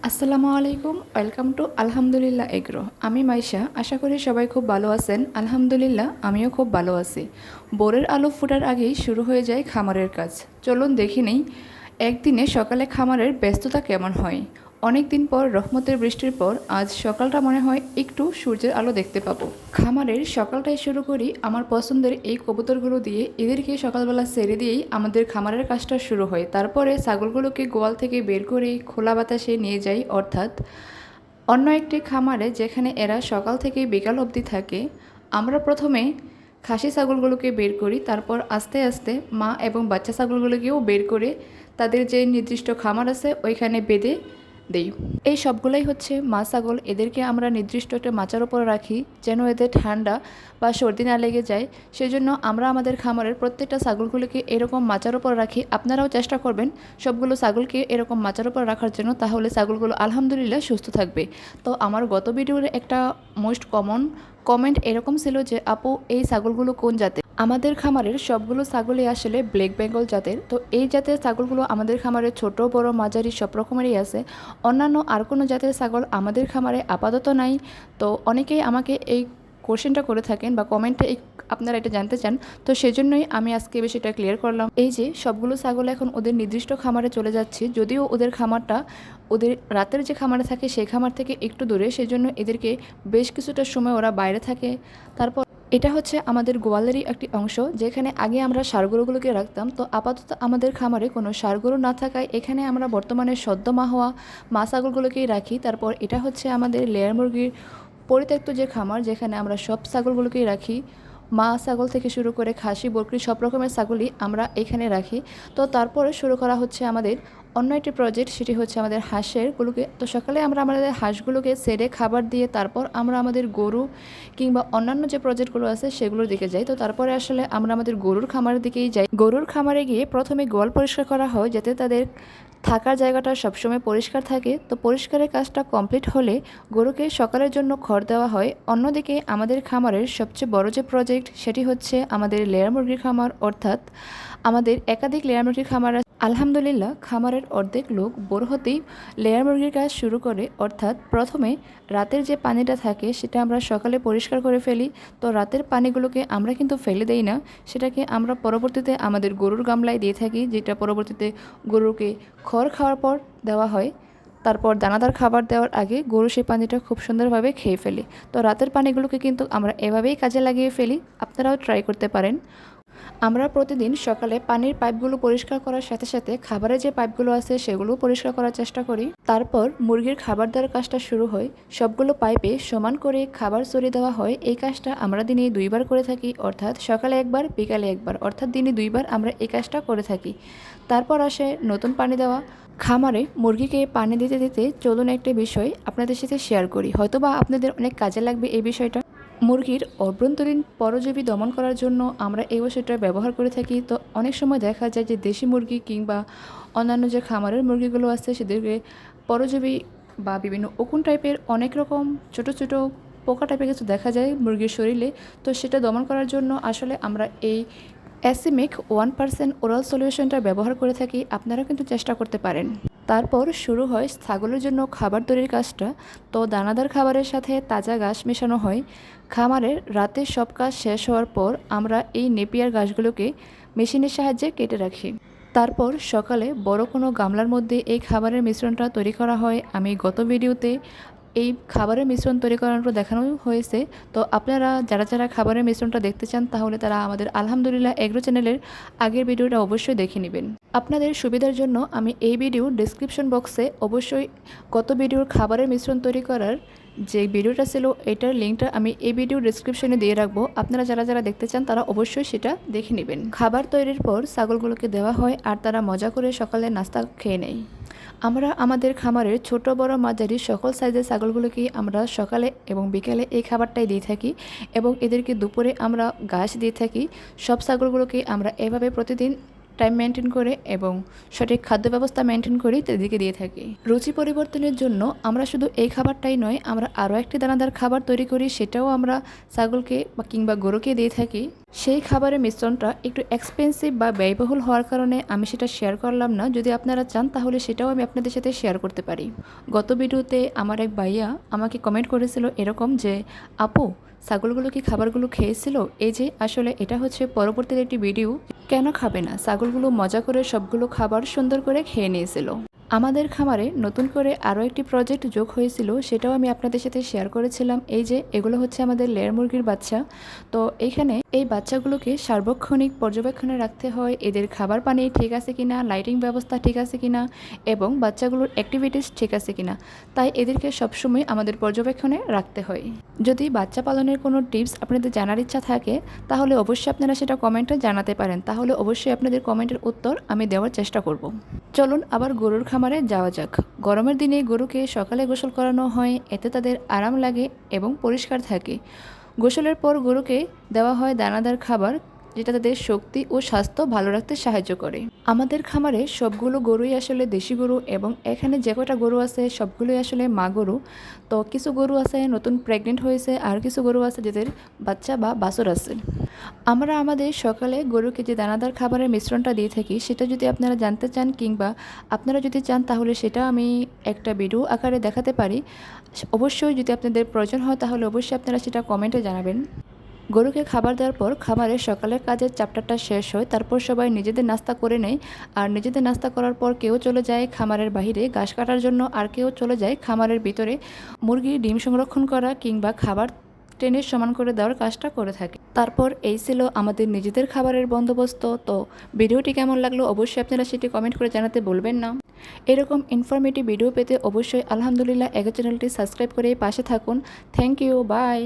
আসসালামু আলাইকুম, welcome to আলহামদুলিল্লাহ এগ্রো। আমি মাইশা, আশা করি সবাই খুব ভালো আছেন। আলহামদুলিল্লাহ আমিও খুব ভালো আছি। ভোরের আলো ফোটার আগেই শুরু হয়ে যায় খামারের কাজ। চলুন দেখে নেই একদিনে সকালে খামারের ব্যস্ততা কেমন হয়। অনেক দিন পর রহমতের বৃষ্টির পর আজ সকালটা মনে হয় একটু সূর্যের আলো দেখতে পাবো। খামারের সকালটাই শুরু করি আমার পছন্দের এই কবুতরগুলো দিয়ে। এদেরকে সকালবেলা ছেড়ে দিয়েই আমাদের খামারের কাজটা শুরু হয়। তারপরে ছাগলগুলোকে গোয়াল থেকে বের করে খোলা বাতাসে নিয়ে যাই, অর্থাৎ অন্য একটি খামারে যেখানে এরা সকাল থেকে বিকাল অবধি থাকে। আমরা প্রথমে খাসি ছাগলগুলোকে বের করি, তারপর আস্তে আস্তে মা এবং বাচ্চা ছাগলগুলোকেও বের করে তাদের যে নির্দিষ্ট খামার আছে ওইখানে বেঁধে দেই। এই সবগুলোই হচ্ছে মা ছাগল। এদেরকে আমরা নির্দিষ্ট একটা মাচার ওপর রাখি যেন এদের ঠান্ডা বা সর্দি না লেগে যায়। সেজন্য আমরা আমাদের খামারের প্রত্যেকটা ছাগলগুলোকে এরকম মাচার ওপর রাখি। আপনারাও চেষ্টা করবেন সবগুলো ছাগলকে এরকম মাচার ওপর রাখার জন্য, তাহলে ছাগলগুলো আলহামদুলিল্লাহ সুস্থ থাকবে। তো আমার গত ভিডিওর একটা মোস্ট কমন কমেন্ট এরকম ছিল যে আপু এই ছাগলগুলো কোন জাতের। আমাদের খামারের সবগুলো ছাগলই আসলে ব্ল্যাক বেঙ্গল জাতের। তো এই জাতের ছাগলগুলো আমাদের খামারে ছোট বড় মাঝারি সব রকমেরই আছে। অন্যান্য আর কোনো জাতের ছাগল আমাদের খামারে আপাতত নাই। তো অনেকেই আমাকে এই কোশ্চেনটা করে থাকেন বা কমেন্টে আপনারা এটা জানতে চান। তো সেজন্যই আমি আজকে বিষয়টা ক্লিয়ার করলাম। এই যে সবগুলো ছাগল এখন ওদের নির্দিষ্ট খামারে চলে যাচ্ছে, যদিও ওদের খামারটা ওদের রাতের যে খামারে থাকে সেই খামার থেকে একটু দূরে, সেজন্য এদেরকে বেশ কিছুটা সময় ওরা বাইরে থাকে। তারপর এটা হচ্ছে আমাদের গোয়ালেরই একটি অংশ, যেখানে আগে আমরা ষাঁড়গরুগুলোকে রাখতাম। তো আপাতত আমাদের খামারে কোনো ষাঁড়গরু না থাকায় এখানে আমরা বর্তমানে সদ্য মা হওয়া মা ছাগলগুলোকেই রাখি। তারপর এটা হচ্ছে আমাদের লেয়ার মুরগির পরিত্যক্ত যে খামার, যেখানে আমরা সব ছাগলগুলোকেই রাখি। মা ছাগল থেকে শুরু করে খাসি বকরি সব রকমের ছাগলই আমরা এখানে রাখি। তো তারপরে শুরু করা হচ্ছে আমাদের অন্য একটি প্রজেক্ট, সেটি হচ্ছে আমাদের হাঁসেরগুলোকে। তো সকালে আমরা আমাদের হাঁসগুলোকে ছেড়ে খাবার দিয়ে তারপর আমরা আমাদের গরু কিংবা অন্যান্য যে প্রজেক্টগুলো আছে সেগুলোর দিকে যাই। তো তারপরে আসলে আমরা আমাদের গরুর খামারের দিকেই যাই। গরুর খামারে গিয়ে প্রথমে গোয়াল পরিষ্কার করা হয় যাতে তাদের থাকার জায়গাটা সবসময় পরিষ্কার থাকে। তো পরিষ্কারের কাজটা কমপ্লিট হলে গরুকে সকালের জন্য খড় দেওয়া হয়। অন্যদিকে আমাদের খামারের সবচেয়ে বড় যে প্রজেক্ট সেটি হচ্ছে আমাদের লেয়ার মুরগির খামার, অর্থাৎ আমাদের একাধিক লেয়ার মুরগির খামার। আলহামদুলিল্লাহ খামারের অর্ধেক লোক ভোর হতেই লেয়ার মুরগির কাজ শুরু করে, অর্থাৎ প্রথমে রাতের যে পানিটা থাকে সেটা আমরা সকালে পরিষ্কার করে ফেলি। তো রাতের পানিগুলোকে আমরা কিন্তু ফেলে দেই না, সেটাকে আমরা পরবর্তীতে আমাদের গরুর গামলায় দিয়ে থাকি, যেটা পরবর্তীতে গরুকে খড় খাওয়ার পর দেওয়া হয়। তারপর দানাদার খাবার দেওয়ার আগে গরু সেই পানিটা খুব সুন্দরভাবে খেয়ে ফেলে। তো রাতের পানিগুলোকে কিন্তু আমরা এভাবেই কাজে লাগিয়ে ফেলি। আপনারাও ট্রাই করতে পারেন। আমরা প্রতিদিন সকালে পানির পাইপগুলো পরিষ্কার করার সাথে সাথে খাবারের যে পাইপগুলো আছে সেগুলো পরিষ্কার করার চেষ্টা করি। তারপর মুরগির খাবার দেওয়ার কাজটা শুরু হয়। সবগুলো পাইপে সমান করে খাবার ছড়িয়ে দেওয়া হয়। এই কাজটা আমরা দিনে 2বার করে থাকি, অর্থাৎ সকালে একবার বিকালে একবার, অর্থাৎ দিনে 2বার আমরা এই কাজটা করে থাকি। তারপর আসে নতুন পানি দেওয়া। খামারে মুরগিকে পানি দিতে দিতে চলুন একটা বিষয় আপনাদের সাথে শেয়ার করি, হয়তোবা আপনাদের অনেক কাজে লাগবে এই বিষয়টা। মুরগির অভ্যন্তরীণ পরজীবী দমন করার জন্য আমরা এই ওষুধটা ব্যবহার করে থাকি। তো অনেক সময় দেখা যায় যে দেশি মুরগি কিংবা অন্যান্য যে খামারের মুরগিগুলো আছে সেদেরকে পরজীবী বা বিভিন্ন উকুন টাইপের অনেক রকম ছোট ছোট পোকা টাইপের কিছু দেখা যায় মুরগির শরীরে। তো সেটা দমন করার জন্য আসলে আমরা এই অ্যাসিমিক 1% ওরাল সলিউশনটা ব্যবহার করে থাকি। আপনারা কিন্তু চেষ্টা করতে পারেন। তারপর শুরু হয় ছাগলের জন্য খাবার তৈরির কাজটা। তো দানাদার খাবারের সাথে তাজা ঘাস মেশানো হয়। খামারের রাতে সব কাজ শেষ হওয়ার পর আমরা এই নেপিয়ার ঘাসগুলোকে মেশিনের সাহায্যে কেটে রাখি। তারপর সকালে বড় কোনো গামলার মধ্যে এই খাবারের মিশ্রণটা তৈরি করা হয়। আমি গত ভিডিওতে এই খাবারের মিশ্রণ তৈরি করানো দেখানো হয়েছে। তো আপনারা যারা যারা খাবারের মিশ্রণটা দেখতে চান তাহলে তারা আমাদের আলহামদুলিল্লাহ এগ্রো চ্যানেলের আগের ভিডিওটা অবশ্যই দেখে নেবেন। আপনাদের সুবিধার জন্য আমি এই ভিডিও ডেসক্রিপশন বক্সে অবশ্যই গত ভিডিওর খাবারের মিশ্রণ তৈরি করার যে ভিডিওটা ছিল এটার লিঙ্কটা আমি এই ভিডিও ডেসক্রিপশনে দিয়ে রাখবো। আপনারা যারা যারা দেখতে চান তারা অবশ্যই সেটা দেখে নেবেন। খাবার তৈরির পর ছাগলগুলোকে দেওয়া হয় আর তারা মজা করে সকালে নাস্তা খেয়ে নেয়। আমরা আমাদের খামারের ছোট বড় মাঝারি সকল সাইজের ছাগলগুলোকেই আমরা সকালে এবং বিকেলে এই খাবারটাই দিয়ে থাকি এবং এদেরকে দুপুরে আমরা ঘাস দিয়ে থাকি। সব ছাগলগুলোকে আমরা এভাবে প্রতিদিন টাইম মেনটেন করে এবং সঠিক খাদ্য ব্যবস্থা মেনটেন করে তাদেরকে দিয়ে থাকি। রুচি পরিবর্তনের জন্য আমরা শুধু এই খাবারটাই নয়, আমরা আরও একটি দানাদার খাবার তৈরি করি, সেটাও আমরা ছাগলকে বা কিংবা গরুকে দিয়ে থাকি। সেই খাবারের মিশ্রণটা একটু এক্সপেন্সিভ বা ব্যয়বহুল হওয়ার কারণে আমি সেটা শেয়ার করলাম না। যদি আপনারা চান তাহলে সেটাও আমি আপনাদের সাথে শেয়ার করতে পারি। গত ভিডিওতে আমার এক ভাইয়া আমাকে কমেন্ট করেছিল এরকম যে, আপু ছাগলগুলো কি খাবারগুলো খেয়েছিল? এই যে আসলে এটা হচ্ছে পরবর্তীতে একটি ভিডিও। কেন খাবে না? ছাগলগুলো মজা করে সবগুলো খাবার সুন্দর করে খেয়ে নিয়েছিল। আমাদের খামারে নতুন করে আরও একটি প্রজেক্ট যোগ হয়েছিল, সেটাও আমি আপনাদের সাথে শেয়ার করেছিলাম। এই যে এগুলো হচ্ছে আমাদের লেয়ার মুরগির বাচ্চা। তো এইখানে এই বাচ্চাগুলোকে সার্বক্ষণিক পর্যবেক্ষণে রাখতে হয়, এদের খাবার পানি ঠিক আছে কিনা, লাইটিং ব্যবস্থা ঠিক আছে কিনা এবং বাচ্চাগুলোর অ্যাক্টিভিটিস ঠিক আছে কিনা। তাই এদেরকে সবসময় আমাদের পর্যবেক্ষণে রাখতে হয়। যদি বাচ্চা পালনের কোনো টিপস আপনাদের জানার ইচ্ছা থাকে তাহলে অবশ্যই আপনারা সেটা কমেন্টে জানাতে পারেন। তাহলে অবশ্যই আপনাদের কমেন্টের উত্তর আমি দেওয়ার চেষ্টা করব। চলুন আবার গরুর খামারে যাওয়া যাক। গরমের দিনে গরুকে সকালে গোসল করানো হয়, এতে তাদের আরাম লাগে এবং পরিষ্কার থাকে। গোসলের পর গরুকে দেওয়া হয় দানাদার খাবার, যেটা তাদের শক্তি ও স্বাস্থ্য ভালো রাখতে সাহায্য করে। আমাদের খামারে সবগুলো গরুই আসলে দেশি গরু এবং এখানে যে কটা গরু আছে সবগুলোই আসলে মা গরু। তো কিছু গরু আছে নতুন প্রেগনেন্ট হয়েছে, আর কিছু গরু আছে যাদের বাচ্চা বা বাছুর আছে। আমরা আমাদের সকালে গরুকে যে দানাদার খাবারের মিশ্রণটা দিয়ে থাকি সেটা যদি আপনারা জানতে চান কিংবা আপনারা যদি চান তাহলে সেটা আমি একটা ভিডিও আকারে দেখাতে পারি। অবশ্যই যদি আপনাদের প্রয়োজন হয় তাহলে অবশ্যই আপনারা সেটা কমেন্টে জানাবেন। গরুকে খাবার দেওয়ার পর খামারের সকালের কাজের চ্যাপ্টারটা শেষ হয়, তারপর সবাই নিজেদের নাস্তা করে নেয়। আর নিজেদের নাস্তা করার পর কেউ চলে যায় খামারের বাইরে ঘাস কাটার জন্য, আর কেউ চলে যায় খামারের ভিতরে মুরগির ডিম সংরক্ষণ করা কিংবা খাবার ট্রেনের সমান করে দেওয়ার কাজটা করে থাকে। তারপর এই ছিল আমাদের নিজেদের খাবারের বন্দোবস্ত। তো ভিডিওটি কেমন লাগলো অবশ্যই আপনারা সেটি কমেন্ট করে জানাতে বলবেন না। এরকম ইনফরমেটিভ ভিডিও পেতে অবশ্যই আলহামদুলিল্লাহ এগো চ্যানেলটি সাবস্ক্রাইব করে পাশে থাকুন। Thank you, by.